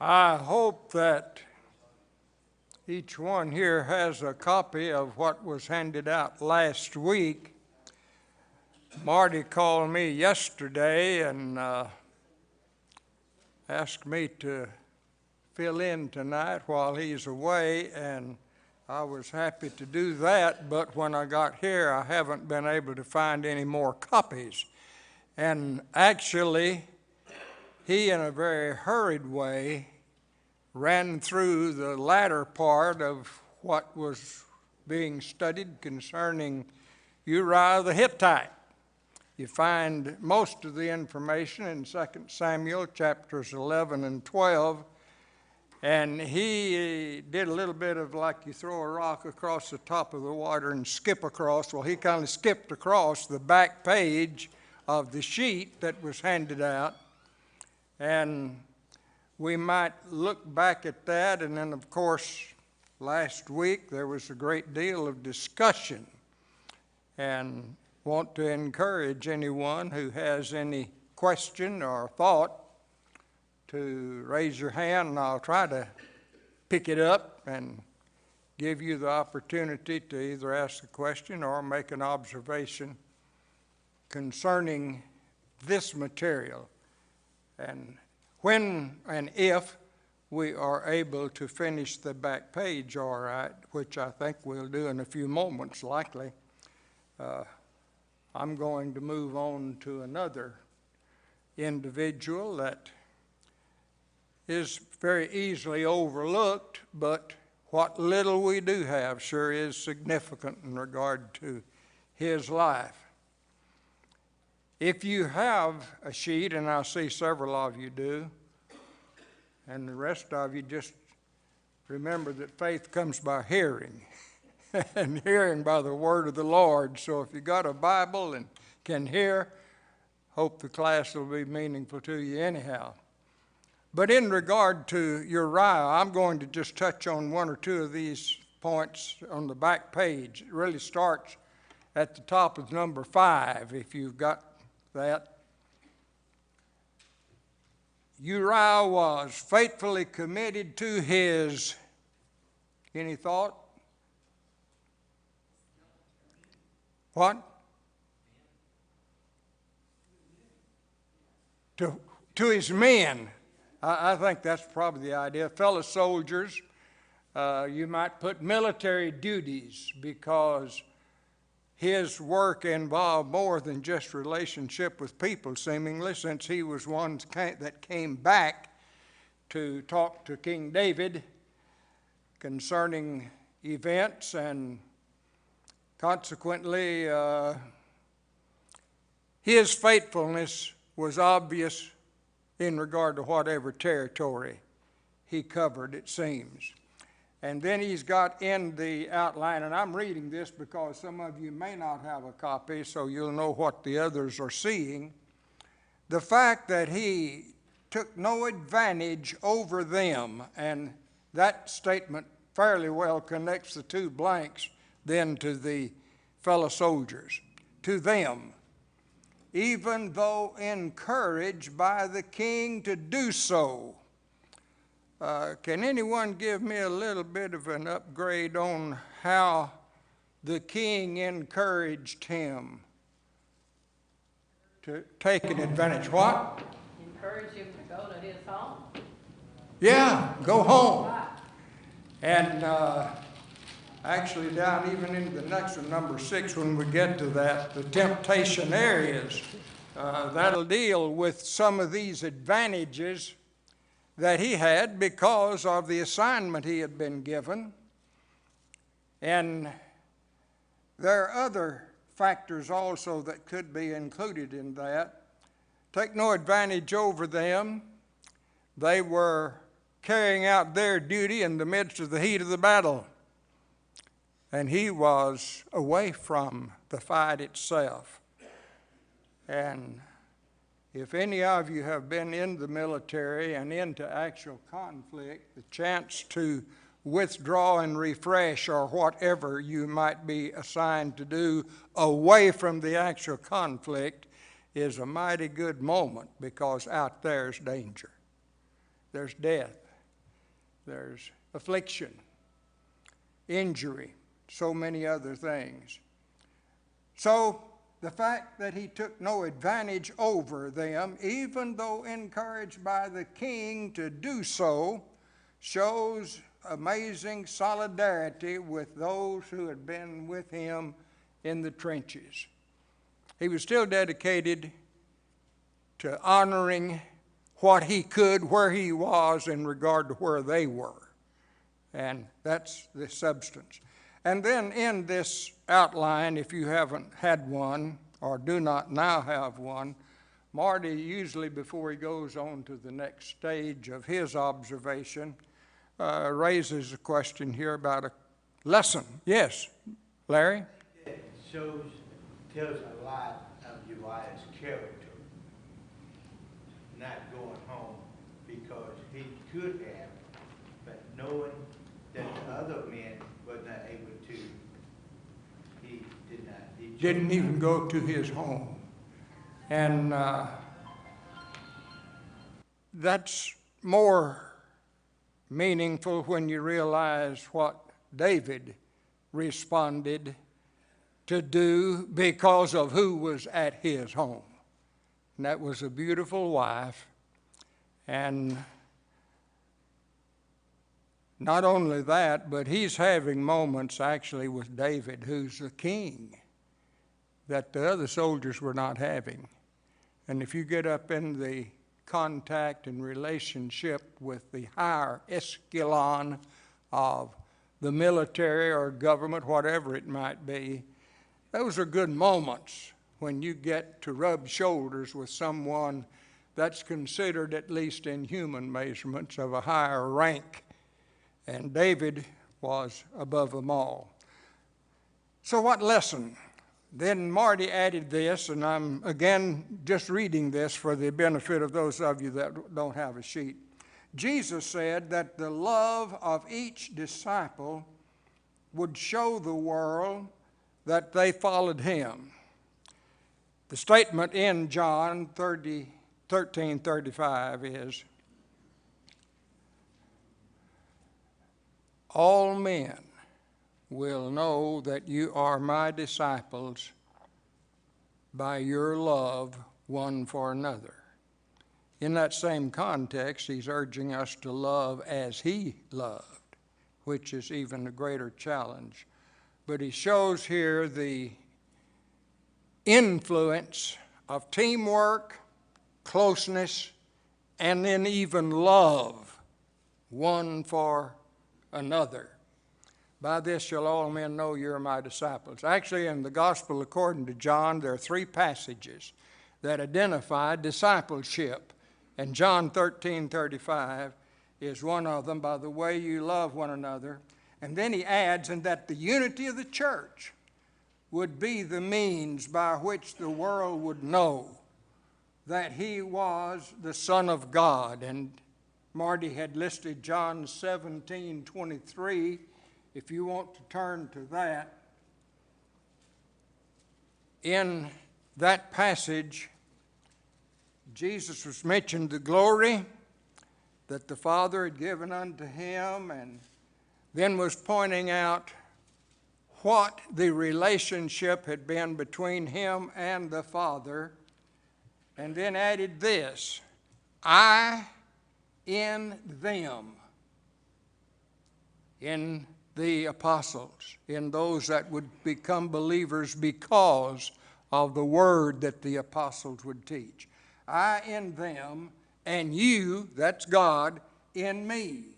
I hope that each one here has a copy of what was handed out last week. Marty called me yesterday and asked me to fill in tonight while he's away, and I was happy to do that, but when I got here, I haven't been able to find any more copies. And actually, he, in a very hurried way, ran through the latter part of what was being studied concerning Uriah the Hittite. You find most of the information in 2 Samuel chapters 11 and 12, and he did a little bit of like you throw a rock across the top of the water and skip across. Well, he kind of skipped across the back page of the sheet that was handed out, and we might look back at that. And then, of course, last week there was a great deal of discussion, and want to encourage anyone who has any question or thought to raise your hand, and I'll try to pick it up and give you the opportunity to either ask a question or make an observation concerning this material. And when and if we are able to finish the back page all right, which I think we'll do in a few moments likely, I'm going to move on to another individual that is very easily overlooked, but what little we do have sure is significant in regard to his life. If you have a sheet, and I see several of you do, and the rest of you just remember that faith comes by hearing, and hearing by the word of the Lord. So if you got a Bible and can hear, hope the class will be meaningful to you anyhow. But in regard to Uriah, I'm going to just touch on one or two of these points on the back page. It really starts at the top of number 5, if you've got that. Uriah was faithfully committed to his, any thought? What? To his men. I think that's probably the idea. Fellow soldiers, you might put military duties, because his work involved more than just relationship with people, seemingly, since he was one that came back to talk to King David concerning events, and consequently, his faithfulness was obvious in regard to whatever territory he covered, it seems. And then he's got in the outline, and I'm reading this because some of you may not have a copy, so you'll know what the others are seeing. The fact that he took no advantage over them, and that statement fairly well connects the two blanks then to the fellow soldiers, to them, even though encouraged by the king to do so. Can anyone give me a little bit of an upgrade on how the king encouraged him to take an advantage? What? Encourage him to go to his home. Yeah, go home. And actually down even into the next one, number 6, when we get to that, the temptation areas, that'll deal with some of these advantages that he had because of the assignment he had been given. And there are other factors also that could be included in that. Take no advantage over them. They were carrying out their duty in the midst of the heat of the battle, and he was away from the fight itself. And if any of you have been in the military and into actual conflict, the chance to withdraw and refresh or whatever you might be assigned to do away from the actual conflict is a mighty good moment, because out there's danger. There's death. there's affliction, injury, so many other things. So the fact that he took no advantage over them, even though encouraged by the king to do so, shows amazing solidarity with those who had been with him in the trenches. He was still dedicated to honoring what he could where he was in regard to where they were. And that's the substance. And then in this outline, if you haven't had one or do not now have one, Marty usually before he goes on to the next stage of his observation raises a question here about a lesson. Yes, Larry? It tells a lot of Uriah's character, not going home because he could have, but knowing that the other men were not able to, he did not. He Didn't even go to his home. And that's more meaningful when you realize what David responded to do because of who was at his home. And that was a beautiful wife. And not only that, but he's having moments actually with David, who's the king, that the other soldiers were not having. And if you get up in the contact and relationship with the higher echelon of the military or government, whatever it might be, those are good moments when you get to rub shoulders with someone that's considered, at least in human measurements, of a higher rank. And David was above them all. So what lesson? Then Marty added this, and I'm again just reading this for the benefit of those of you that don't have a sheet. Jesus said that the love of each disciple would show the world that they followed him. The statement in John 13:35 is, all men will know that you are my disciples by your love one for another. In that same context, he's urging us to love as he loved, which is even a greater challenge. But he shows here the influence of teamwork, closeness, and then even love one for another. By this shall all men know you're my disciples. Actually, in the Gospel according to John, there are 3 passages that identify discipleship. And John 13:35 is one of them, by the way you love one another. And then he adds, and that the unity of the church would be the means by which the world would know that he was the Son of God. And Marty had listed John 17:23. If you want to turn to that, in that passage, Jesus was mentioned the glory that the Father had given unto him, and then was pointing out what the relationship had been between him and the Father, and then added this, I in them, in the apostles, in those that would become believers because of the word that the apostles would teach. I in them, and you, that's God, in me.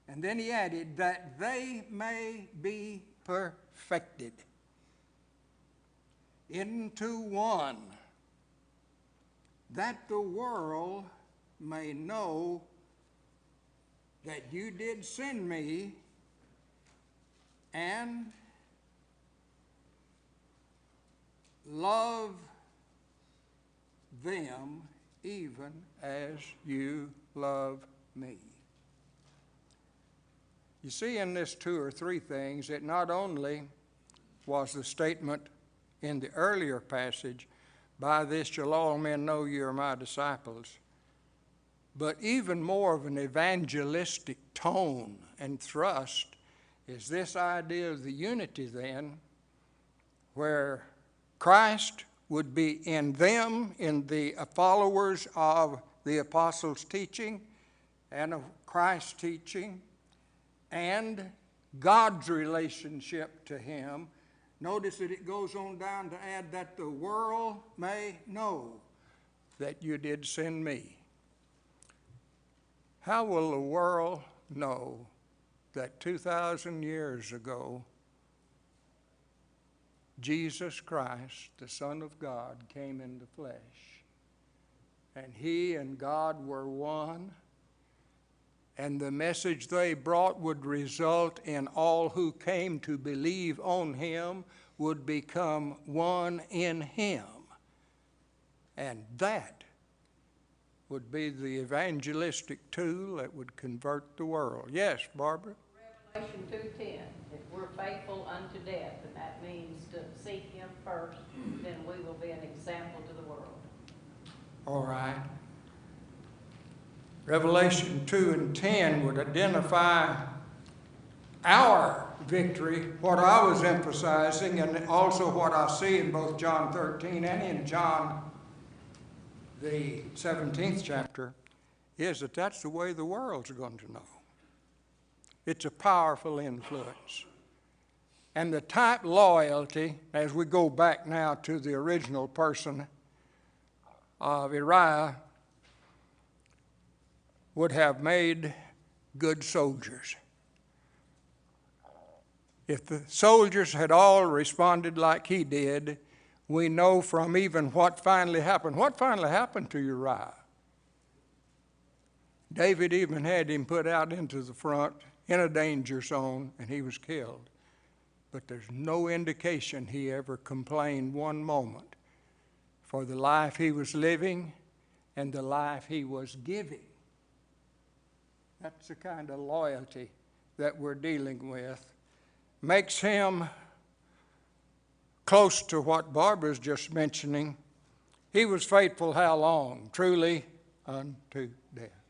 And then he added, that they may be perfected into one, that the world may know that you did send me and love them even as you love me. You see, in this 2 or 3 things, it not only was the statement in the earlier passage, by this shall all men know you are my disciples, but even more of an evangelistic tone and thrust is this idea of the unity then, where Christ would be in them, in the followers of the apostles' teaching and of Christ's teaching, and God's relationship to him. Notice that it goes on down to add that the world may know that you did send me. How will the world know that 2,000 years ago, Jesus Christ, the Son of God, came in the flesh, and he and God were one, and the message they brought would result in all who came to believe on him would become one in him. And that would be the evangelistic tool that would convert the world. Yes, Barbara? Revelation 2:10, if we're faithful unto death, and that means to seek him first, then we will be an example to the world. All right. Revelation 2 and 10 would identify our victory, what I was emphasizing, and also what I see in both John 13 and in John, the 17th chapter, is that that's the way the world's going to know. It's a powerful influence. And the type loyalty, as we go back now to the original person of Uriah, would have made good soldiers. If the soldiers had all responded like he did, we know from even what finally happened. What finally happened to Uriah? David even had him put out into the front in a danger zone, and he was killed. But there's no indication he ever complained one moment for the life he was living and the life he was giving. That's the kind of loyalty that we're dealing with. Makes him close to what Barbara's just mentioning. He was faithful how long? Truly unto death.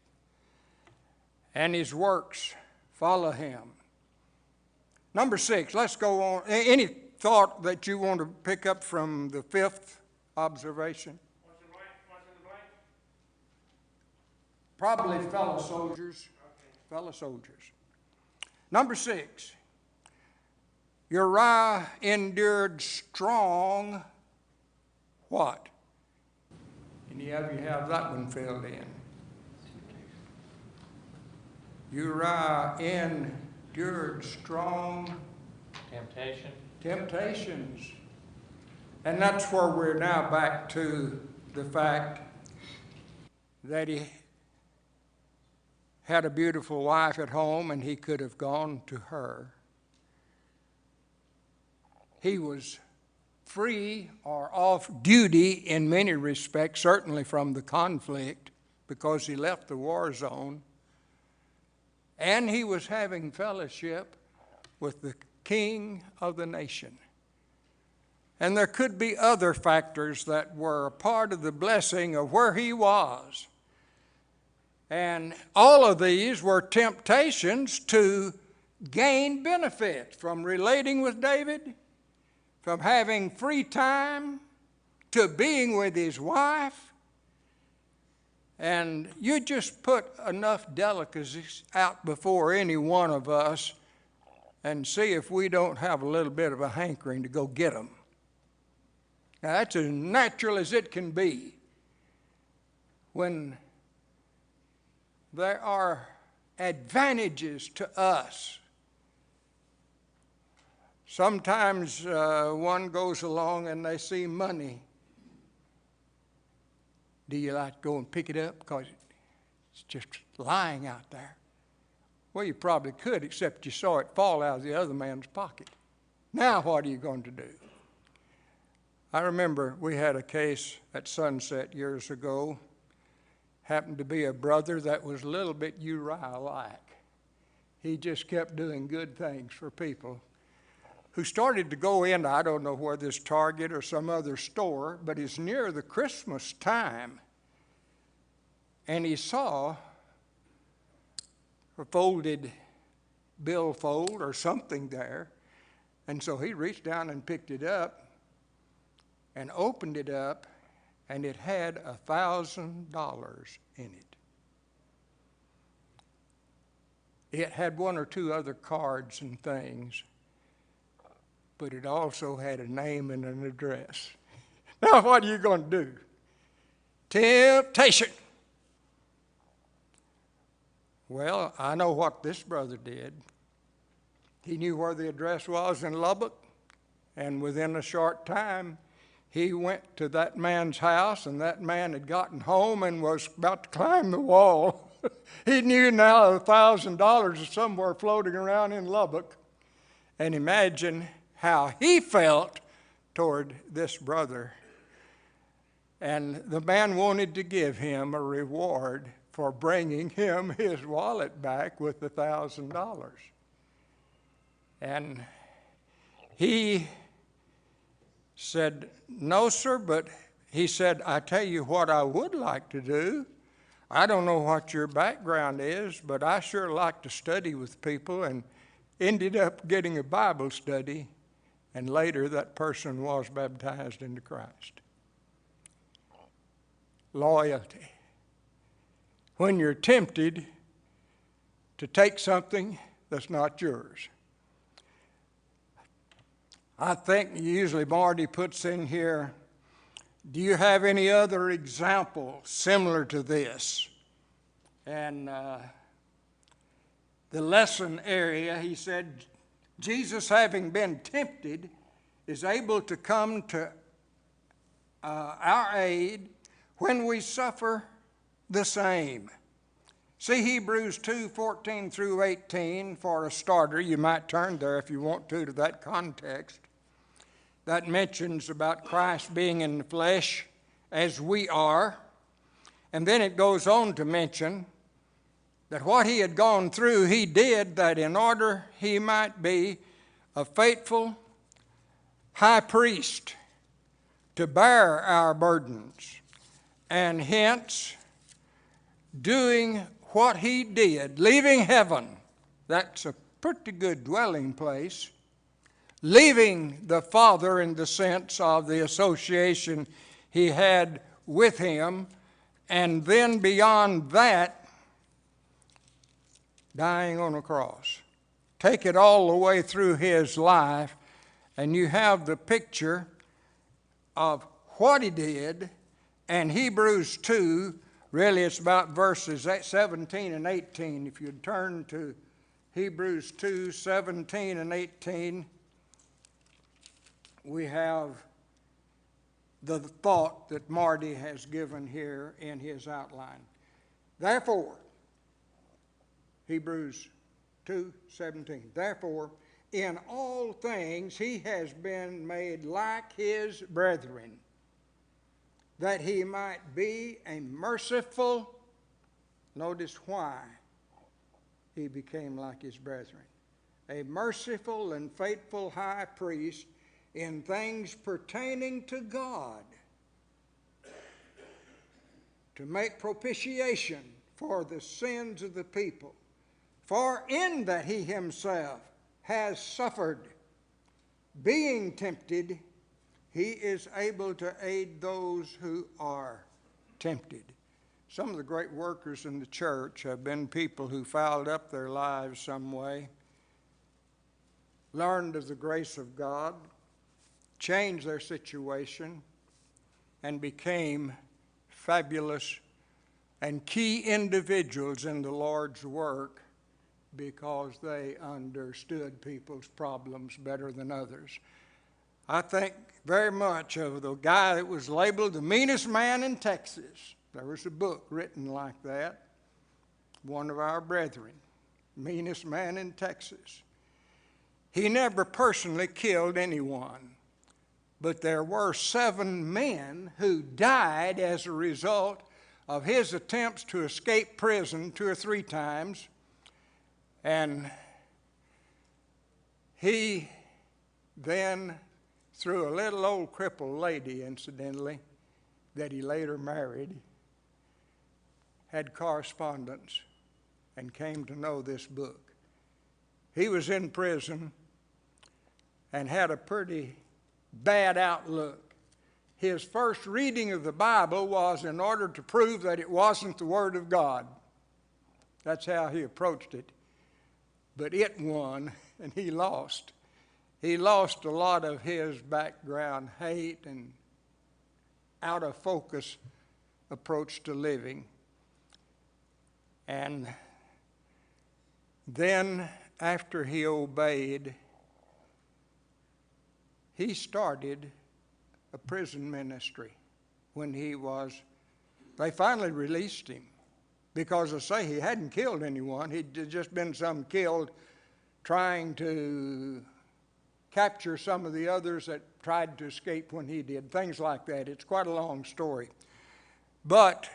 And his works follow him. Number 6, let's go on. Any thought that you want to pick up from the 5th observation? What's in the blank? Probably fellow soldiers. Fellow soldiers. Number 6, Uriah endured strong what? Any of you have that one filled in? Uriah endured strong temptations. And that's where we're now back to the fact that he had a beautiful wife at home and he could have gone to her. He was free or off duty in many respects, certainly from the conflict, because he left the war zone. And he was having fellowship with the king of the nation. And there could be other factors that were a part of the blessing of where he was. And all of these were temptations to gain benefit from relating with David, from having free time, to being with his wife. And you just put enough delicacies out before any one of us and see if we don't have a little bit of a hankering to go get them. Now, that's as natural as it can be when there are advantages to us. Sometimes one goes along and they see money. Do you like to go and pick it up because it's just lying out there? Well, you probably could, except you saw it fall out of the other man's pocket. Now what are you going to do? I remember we had a case at Sunset years ago. Happened to be a brother that was a little bit Uriah-like. He just kept doing good things for people who started to go into, I don't know whether this Target or some other store, but it's near the Christmas time. and he saw a folded billfold or something there. And so he reached down and picked it up and opened it up, and it had $1,000 in it. It had one or two other cards and things, but it also had a name and an address. Now, what are you going to do? Temptation. Well, I know what this brother did. He knew where the address was in Lubbock, and within a short time, he went to that man's house, and that man had gotten home and was about to climb the wall. He knew now $1,000 is somewhere floating around in Lubbock. And imagine how he felt toward this brother. And the man wanted to give him a reward for bringing him his wallet back with $1,000. And he said, no, sir, but he said, I tell you what I would like to do. I don't know what your background is, but I sure like to study with people, and ended up getting a Bible study, and later that person was baptized into Christ. Loyalty. When you're tempted to take something that's not yours. I think usually Marty puts in here, do you have any other example similar to this? And the lesson area, he said, Jesus, having been tempted, is able to come to our aid when we suffer the same. See Hebrews 2:14 through 18 for a starter. You might turn there if you want to that context. That mentions about Christ being in the flesh as we are. And then it goes on to mention that what he had gone through, he did that in order he might be a faithful high priest to bear our burdens. And hence, doing what he did, leaving heaven, that's a pretty good dwelling place, leaving the Father in the sense of the association he had with him, and then beyond that, dying on a cross. Take it all the way through his life, and you have the picture of what he did. And Hebrews 2, really it's about verses 17 and 18. If you turn to Hebrews 2, 17 and 18, we have the thought that Marty has given here in his outline. Therefore, Hebrews 2:17. Therefore, in all things he has been made like his brethren, that he might be a merciful, notice why he became like his brethren, a merciful and faithful high priest in things pertaining to God, to make propitiation for the sins of the people. For in that he himself has suffered, being tempted, he is able to aid those who are tempted. Some of the great workers in the church have been people who fouled up their lives some way, learned of the grace of God, changed their situation, and became fabulous and key individuals in the Lord's work because they understood people's problems better than others. I think very much of the guy that was labeled the meanest man in Texas. There was a book written like that, one of our brethren, meanest man in Texas. He never personally killed anyone, but there were 7 men who died as a result of his attempts to escape prison 2 or 3 times. And he then, through a little old crippled lady, incidentally, that he later married, had correspondence and came to know this book. He was in prison and had a pretty bad outlook. His first reading of the Bible was in order to prove that it wasn't the Word of God. That's how he approached it. But it won, and he lost. He lost a lot of his background hate and out of focus approach to living. And then after he obeyed, he started a prison ministry when they finally released him. Because, I say, he hadn't killed anyone. He'd just been some killed trying to capture some of the others that tried to escape when he did. Things like that. It's quite a long story. But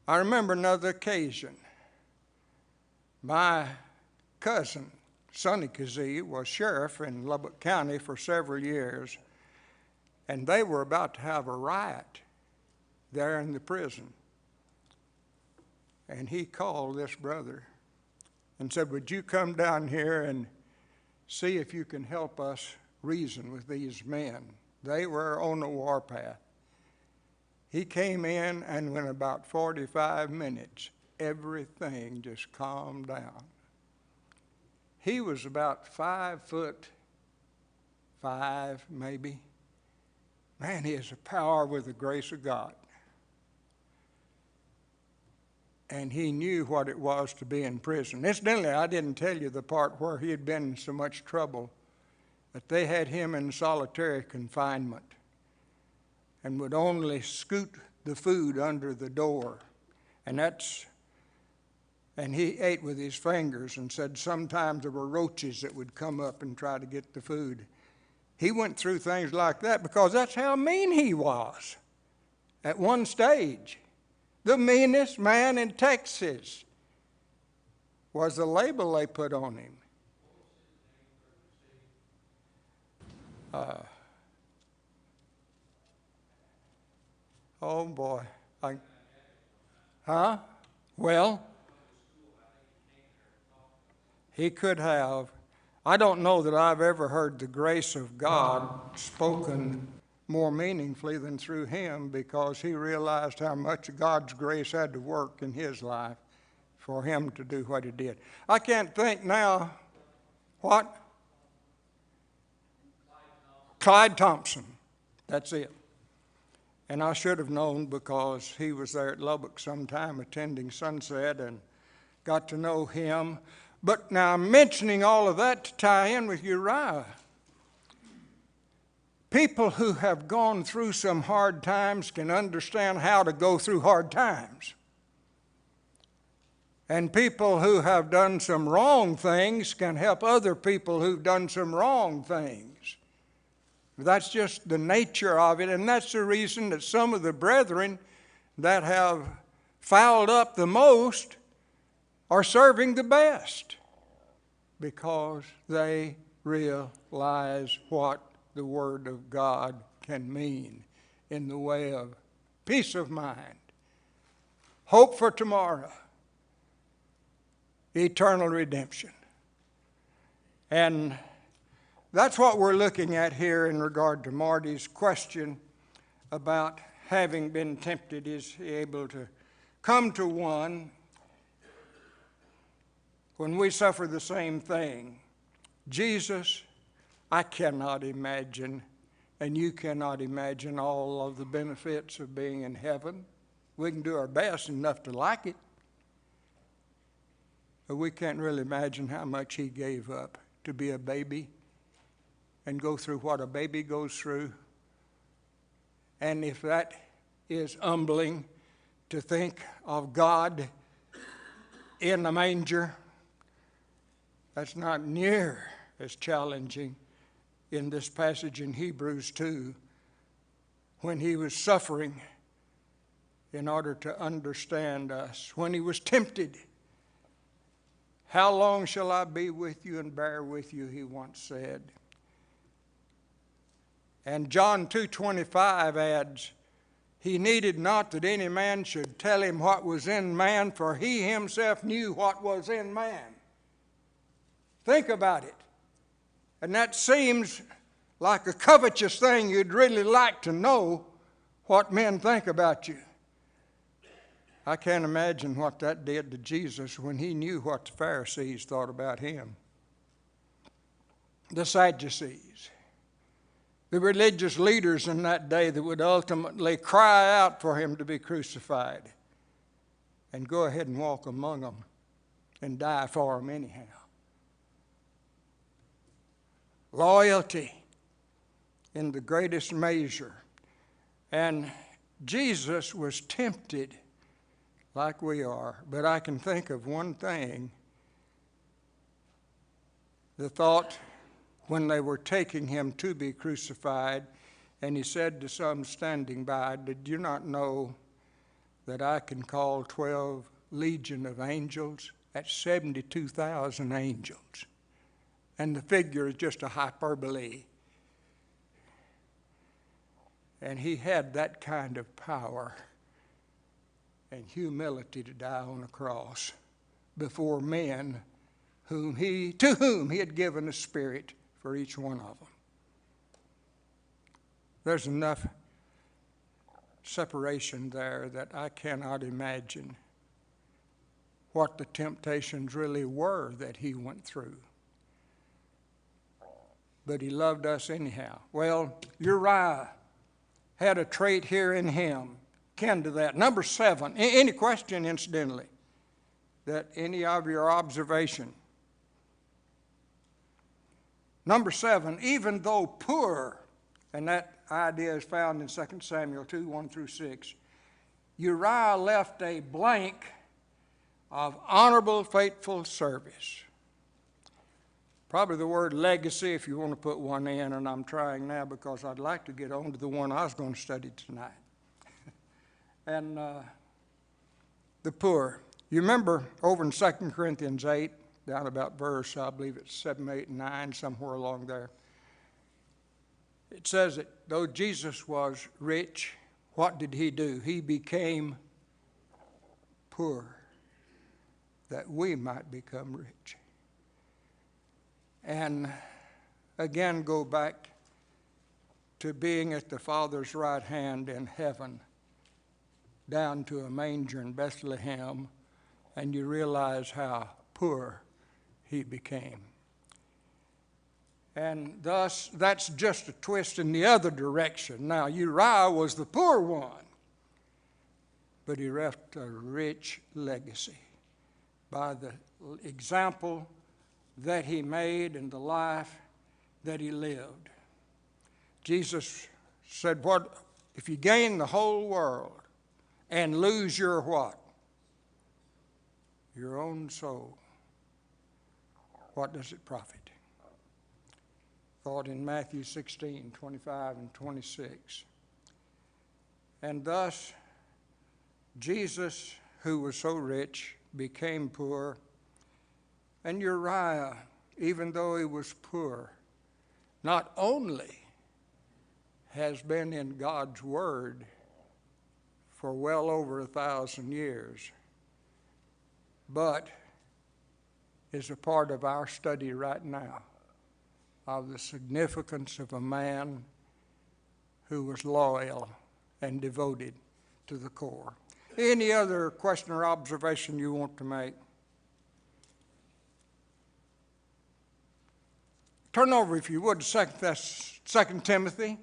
I remember another occasion. My cousin, Sonny Keesee, was sheriff in Lubbock County for several years, and they were about to have a riot there in the prison. And he called this brother and said, "Would you come down here and see if you can help us reason with these men?" They were on the warpath. He came in, and in about 45 minutes, everything just calmed down. He was about 5'5", maybe. Man, he has a power with the grace of God. And he knew what it was to be in prison. Incidentally, I didn't tell you the part where he had been in so much trouble that they had him in solitary confinement and would only scoot the food under the door. And he ate with his fingers and said sometimes there were roaches that would come up and try to get the food. He went through things like that because that's how mean he was at one stage. The meanest man in Texas was the label they put on him. Oh boy. Well, he could have. I don't know that I've ever heard the grace of God spoken more meaningfully than through him, because he realized how much God's grace had to work in his life for him to do what he did. I can't think now. What? Clyde Thompson. That's it. And I should have known because he was there at Lubbock sometime attending Sunset and got to know him. But now I'm mentioning all of that to tie in with Uriah. People who have gone through some hard times can understand how to go through hard times. And people who have done some wrong things can help other people who've done some wrong things. That's just the nature of it, and that's the reason that some of the brethren that have fouled up the most are serving the best, because they realize what the Word of God can mean in the way of peace of mind, hope for tomorrow, eternal redemption. And that's what we're looking at here in regard to Marty's question about having been tempted. Is he able to come to one when we suffer the same thing? Jesus, I cannot imagine, and you cannot imagine all of the benefits of being in heaven. We can do our best enough to like it, but we can't really imagine how much he gave up to be a baby and go through what a baby goes through. And if that is humbling to think of God in the manger, that's not near as challenging in this passage in Hebrews 2, when he was suffering in order to understand us, when he was tempted. How long shall I be with you and bear with you, he once said. And John 2:25 adds, He needed not that any man should tell him what was in man, for he himself knew what was in man. Think about it. And that seems like a covetous thing. You'd really like to know what men think about you. I can't imagine what that did to Jesus when he knew what the Pharisees thought about him. The Sadducees, the religious leaders in that day that would ultimately cry out for him to be crucified and go ahead and walk among them and die for them anyhow. Loyalty in the greatest measure. And Jesus was tempted like we are, but I can think of one thing. The thought when they were taking him to be crucified, and he said to some standing by, "Did you not know that I can call 12 legion of angels?" That's 72,000 angels. And the figure is just a hyperbole. And he had that kind of power and humility to die on a cross before men to whom he had given a spirit for each one of them. There's enough separation there that I cannot imagine what the temptations really were that he went through. But he loved us anyhow. Well, Uriah had a trait here in him, kin to that. Number 7, any question, incidentally, that any of your observation? Number 7, even though poor, and that idea is found in 2 Samuel 2, 1 through 6, Uriah left a blank of honorable, faithful service. Probably the word legacy, if you want to put one in, and I'm trying now because I'd like to get on to the one I was going to study tonight. And the poor. You remember over in 2 Corinthians 8, down about verse, I believe it's 7, 8, and 9, somewhere along there. It says that though Jesus was rich, what did he do? He became poor that we might become rich. And again, go back to being at the Father's right hand in heaven, down to a manger in Bethlehem, and you realize how poor he became. And thus, that's just a twist in the other direction. Now, Uriah was the poor one, but he left a rich legacy by the example that he made and the life that he lived. Jesus said, "What if you gain the whole world and lose your what? Your own soul. What does it profit?" Thought in Matthew 16, 25 and 26. And thus, Jesus, who was so rich, became poor. And Uriah, even though he was poor, not only has been in God's Word for well over 1,000 years, but is a part of our study right now of the significance of a man who was loyal and devoted to the core. Any other question or observation you want to make? Turn over, if you would, to 2 Timothy.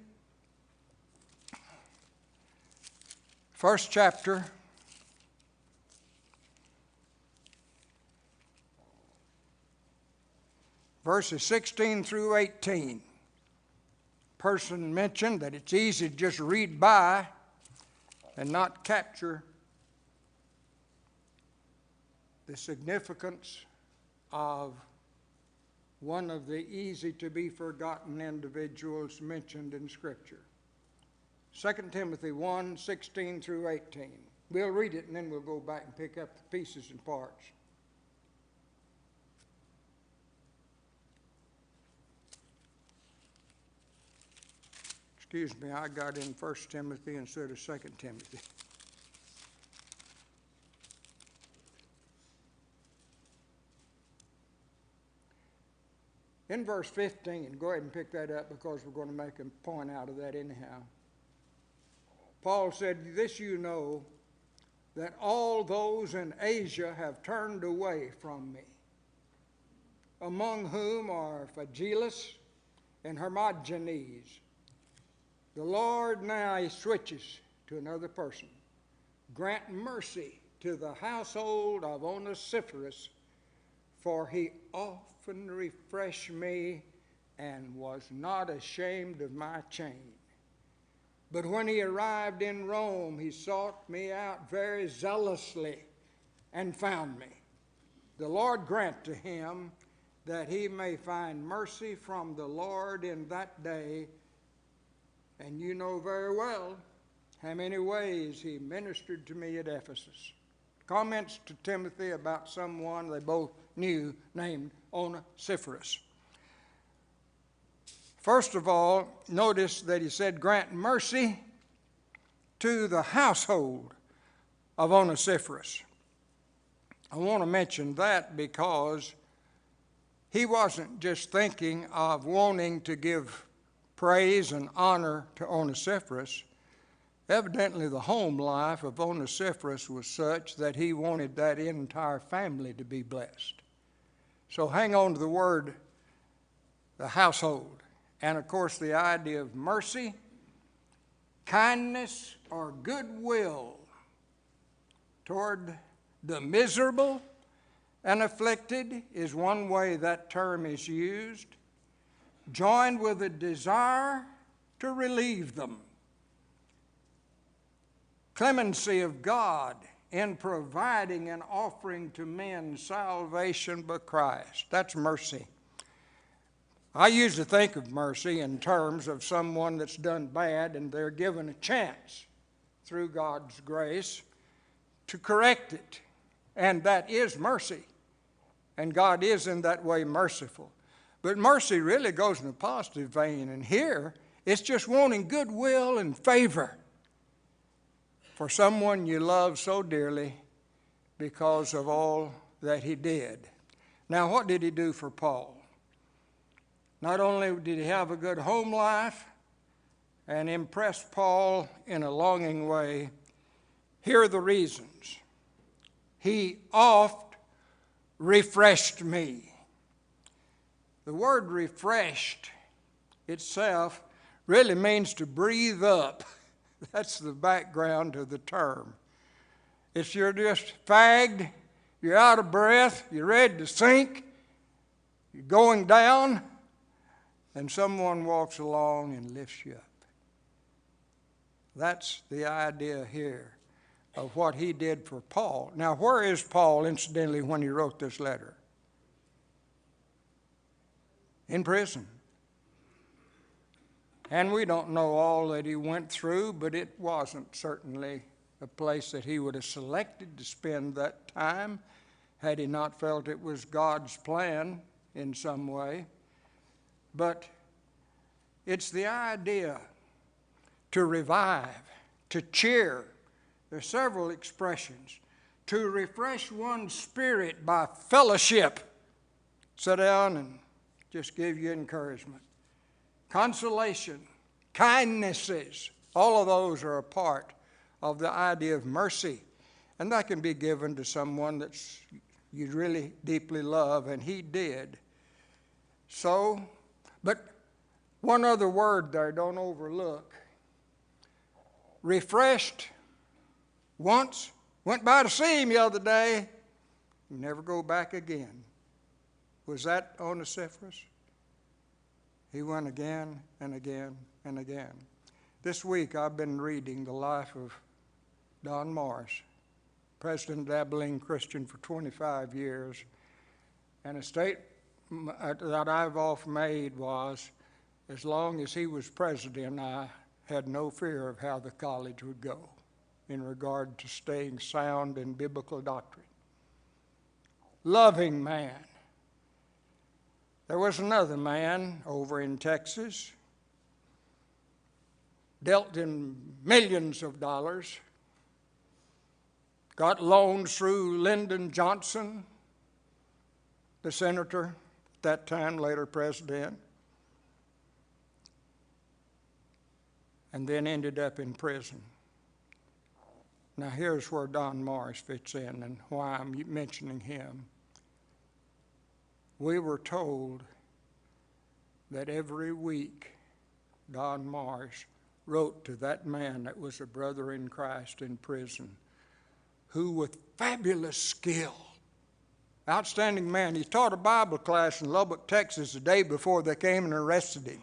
First chapter. Verses 16 through 18. Person mentioned that it's easy to just read by and not capture the significance of one of the easy-to-be-forgotten individuals mentioned in Scripture. 2 Timothy 1, 16 through 18. We'll read it and then we'll go back and pick up the pieces and parts. Excuse me, I got in 1 Timothy instead of 2 Timothy. In verse 15, go ahead and pick that up because we're going to make a point out of that anyhow. Paul said, "This you know, that all those in Asia have turned away from me, among whom are Phygelus and Hermogenes. The Lord," now he switches to another person, "grant mercy to the household of Onesiphorus, for he often refreshed me and was not ashamed of my chain. But when he arrived in Rome, he sought me out very zealously and found me. The Lord grant to him that he may find mercy from the Lord in that day. And you know very well how many ways he ministered to me at Ephesus." Comments to Timothy about someone they both knew named Onesiphorus. First of all, notice that he said, "Grant mercy to the household of Onesiphorus." I want to mention that because he wasn't just thinking of wanting to give praise and honor to Onesiphorus. Evidently, the home life of Onesiphorus was such that he wanted that entire family to be blessed. So hang on to the word, the household. And of course, the idea of mercy, kindness, or goodwill toward the miserable and afflicted is one way that term is used, joined with a desire to relieve them. Clemency of God in providing and offering to men salvation by Christ. That's mercy. I usually think of mercy in terms of someone that's done bad and they're given a chance through God's grace to correct it. And that is mercy. And God is in that way merciful. But mercy really goes in a positive vein. And here, it's just wanting goodwill and favor for someone you love so dearly because of all that he did. Now, what did he do for Paul? Not only did he have a good home life and impress Paul in a longing way, here are the reasons. He oft refreshed me. The word refreshed itself really means to breathe up. That's the background to the term. If you're just fagged, you're out of breath, you're ready to sink, you're going down, and someone walks along and lifts you up. That's the idea here of what he did for Paul. Now, where is Paul, incidentally, when he wrote this letter? In prison. And we don't know all that he went through, but it wasn't certainly a place that he would have selected to spend that time had he not felt it was God's plan in some way. But it's the idea to revive, to cheer. There are several expressions. To refresh one's spirit by fellowship. Sit down and just give you encouragement. Consolation, kindnesses, all of those are a part of the idea of mercy. And that can be given to someone that you really deeply love, and he did. So, but one other word there, don't overlook. Refreshed once, went by to see him the other day, never go back again. Was that Onesiphorus? He went again and again and again. This week I've been reading the life of Don Morris, president of Abilene Christian for 25 years. And a statement that I've often made was, as long as he was president, I had no fear of how the college would go in regard to staying sound in biblical doctrine. Loving man. There was another man over in Texas dealt in millions of dollars, got loans through Lyndon Johnson, the senator at that time, later president, and then ended up in prison. Now here's where Don Morris fits in and why I'm mentioning him. We were told that every week Don Morris wrote to that man that was a brother in Christ in prison, who with fabulous skill, outstanding man, he taught a Bible class in Lubbock, Texas the day before they came and arrested him.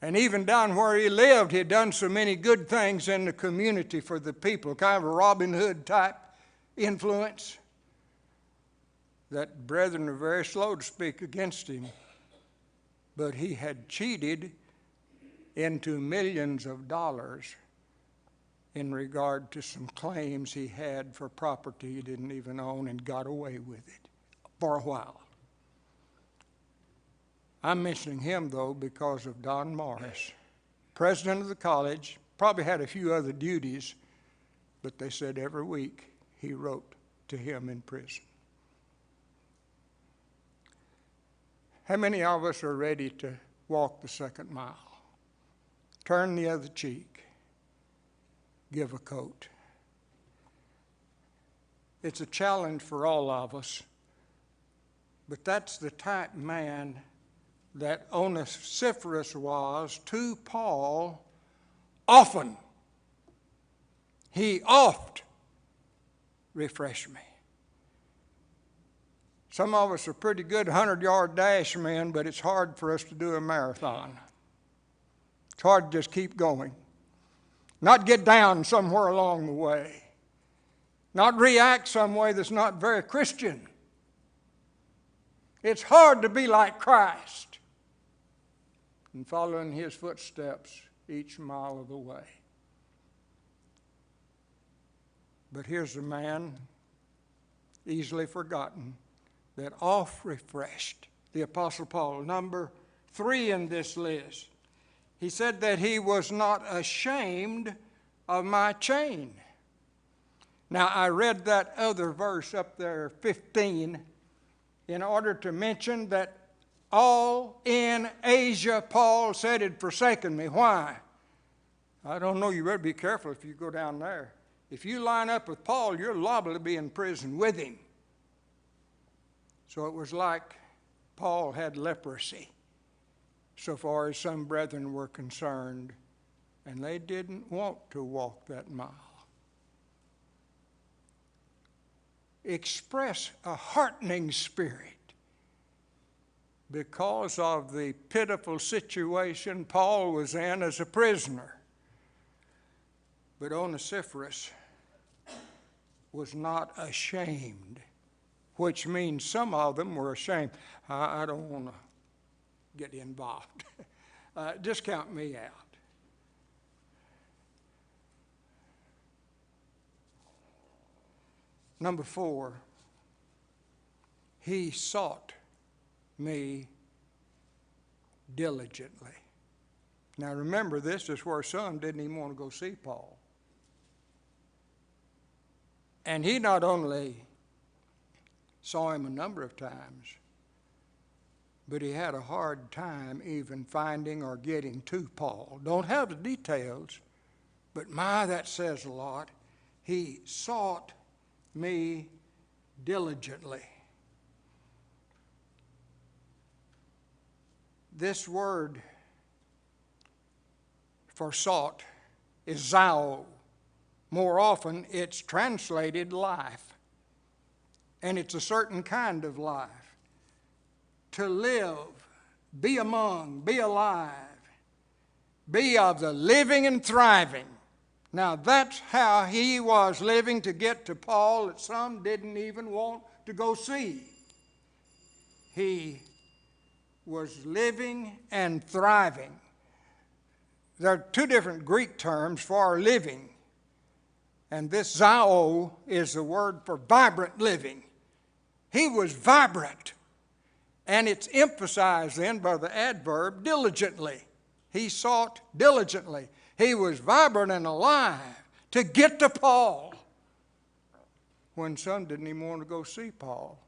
And even down where he lived, he had done so many good things in the community for the people, kind of a Robin Hood type influence, that brethren are very slow to speak against him. But he had cheated into millions of dollars in regard to some claims he had for property he didn't even own, and got away with it for a while. I'm mentioning him, though, because of Don Morris, president of the college, probably had a few other duties, but they said every week he wrote to him in prison. How many of us are ready to walk the second mile? Turn the other cheek. Give a coat. It's a challenge for all of us, but that's the type man that Onesiphorus was to Paul often. He oft refreshed me. Some of us are pretty good 100-yard dash men, but it's hard for us to do a marathon. It's hard to just keep going. Not get down somewhere along the way. Not react some way that's not very Christian. It's hard to be like Christ and following his footsteps each mile of the way. But here's a man, easily forgotten, that oft refreshed the Apostle Paul. Number 3 in this list. He said that he was not ashamed of my chain. Now, I read that other verse up there, 15, in order to mention that all in Asia, Paul said, had forsaken me. Why? I don't know. You better be careful if you go down there. If you line up with Paul, you're liable to be in prison with him. So it was like Paul had leprosy, so far as some brethren were concerned, and they didn't want to walk that mile. Express a heartening spirit because of the pitiful situation Paul was in as a prisoner. But Onesiphorus was not ashamed, which means some of them were ashamed. I don't want to get involved. Just count me out. Number 4, he sought me diligently. Now remember, this is where some didn't even want to go see Paul. And he not only saw him a number of times, but he had a hard time even finding or getting to Paul. Don't have the details, but my, that says a lot. He sought me diligently. This word for sought is zao. More often, it's translated life. And it's a certain kind of life. To live, be among, be alive, be of the living and thriving. Now that's how he was living to get to Paul that some didn't even want to go see. He was living and thriving. There are 2 different Greek terms for living. And this zao is the word for vibrant living. He was vibrant. And it's emphasized then by the adverb diligently. He sought diligently. He was vibrant and alive to get to Paul, when some didn't even want to go see Paul.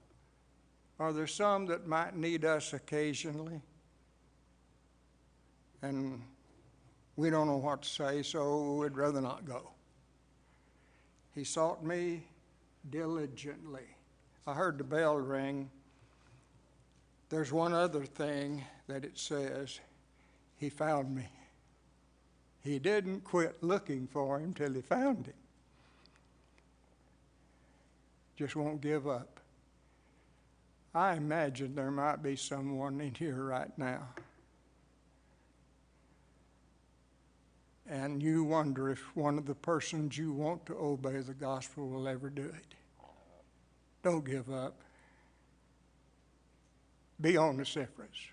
Are there some that might need us occasionally? And we don't know what to say, so we'd rather not go. He sought me diligently. I heard the bell ring. There's one other thing that it says. He found me. He didn't quit looking for him till he found him. Just won't give up. I imagine there might be someone in here right now, and you wonder if one of the persons you want to obey the gospel will ever do it. Don't give up. Be onesiferous.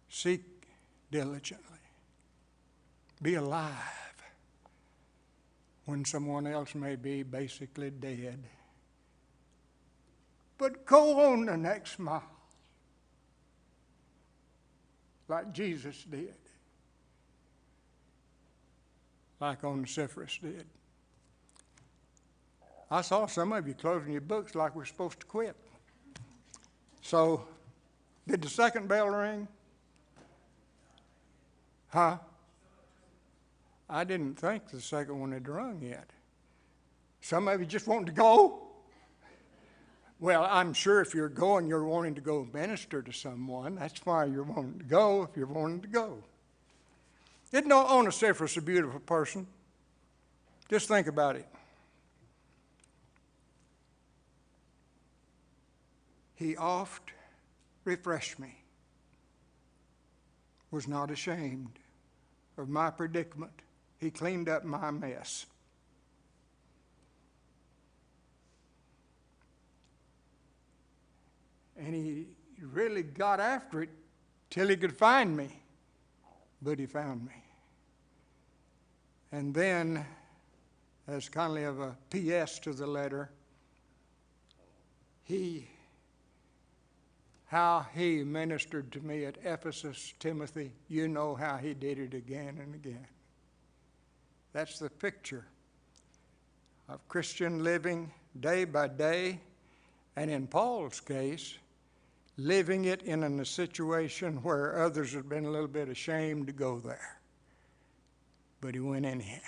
Seek diligently. Be alive when someone else may be basically dead. But go on the next mile, like Jesus did, like Onesiphorus did. I saw some of you closing your books like we're supposed to quit. So, did the second bell ring? Huh? I didn't think the second one had rung yet. Some of you just want to go? Well, I'm sure if you're going, you're wanting to go minister to someone. That's why you're wanting to go, if you're wanting to go. Isn't Onesiphorus a beautiful person? Just think about it. He oft refreshed me, was not ashamed of my predicament. He cleaned up my mess. And he really got after it till he could find me. But he found me. And then, as kind of a P.S. to the letter, how he ministered to me at Ephesus, Timothy, you know how he did it again and again. That's the picture of Christian living day by day, and in Paul's case, living it in a situation where others had been a little bit ashamed to go there. But he went anyhow.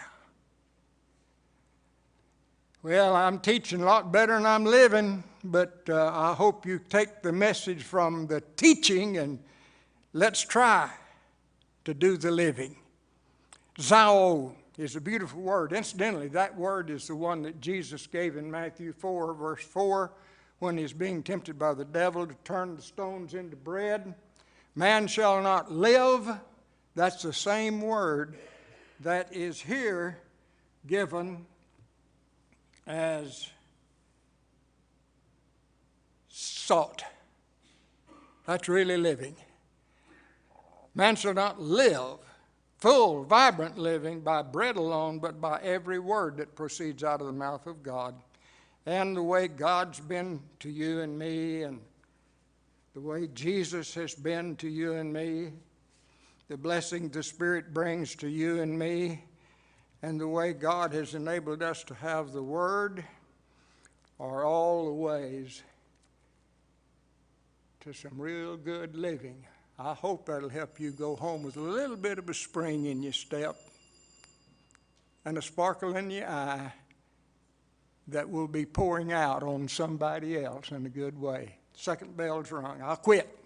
Well, I'm teaching a lot better than I'm living, but I hope you take the message from the teaching and let's try to do the living. Zao is a beautiful word. Incidentally, that word is the one that Jesus gave in Matthew 4, verse 4, when he's being tempted by the devil to turn the stones into bread. Man shall not live. That's the same word that is here given as sought. That's really living. Man shall not live full, vibrant living by bread alone, but by every word that proceeds out of the mouth of God. And the way God's been to you and me, and the way Jesus has been to you and me, the blessing the Spirit brings to you and me, and the way God has enabled us to have the Word are all the ways to some real good living. I hope that'll help you go home with a little bit of a spring in your step and a sparkle in your eye that will be pouring out on somebody else in a good way. Second bell's rung. I'll quit.